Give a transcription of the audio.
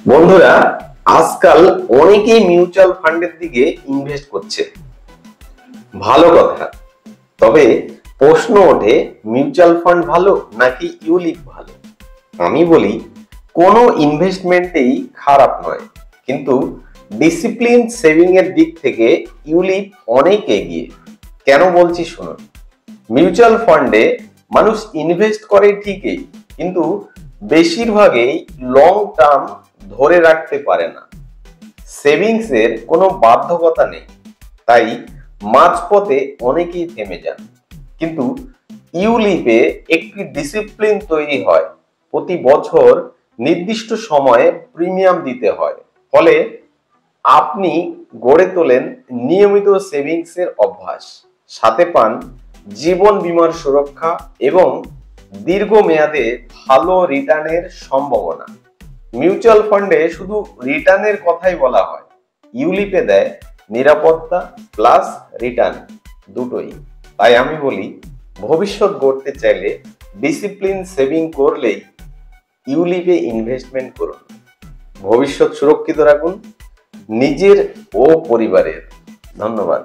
বন্ধুরা, আজকাল অনেকেই মিউচুয়াল ফান্ডের দিকে ইনভেস্ট করছে। ভালো কথা। তবে প্রশ্ন ওঠে, মিউচুয়াল ফান্ড ভালো নাকি ইউলিপ ভালো? আমি বলি, কোনো ইনভেস্টমেন্টেই খারাপ নয়, কিন্তু ডিসিপ্লিন সেভিং এর দিক থেকে ইউলিপ অনেক এগিয়ে। কেন বলছি শুনুন। মিউচুয়াল ফান্ডে মানুষ ইনভেস্ট করে ঠিকই, কিন্তু বেশিরভাগই লং টার্ম ধরে রাখতে পারে না। সেভিংস এর কোনো বাধ্যকতা নেই, তাই মাঝপথে অনেকেই থেমে যান। কিন্তু ইউলিপে একটি ডিসিপ্লিন তৈরি হয়, প্রতি বছর নির্দিষ্ট সময়ে প্রিমিয়াম দিতে হয়, ফলে আপনি গড়ে তোলেন নিয়মিত সেভিংস এর অভ্যাস, সাথে পান জীবন বীমার সুরক্ষা এবং দীর্ঘমেয়াদে ভালো রিটার্নের সম্ভাবনা। মিউচুয়াল ফান্ডে শুধু রিটার্নের কথাই বলা হয়, ইউলিপে দেয় নিরাপত্তা প্লাস রিটার্ন দুটোই। তাই আমি বলি, ভবিষ্যৎ গড়তে চাইলে ডিসিপ্লিন সেভিং করলেই ইউলিপে ইনভেস্টমেন্ট করুন। ভবিষ্যৎ সুরক্ষিত রাখুন নিজের ও পরিবারের। ধন্যবাদ।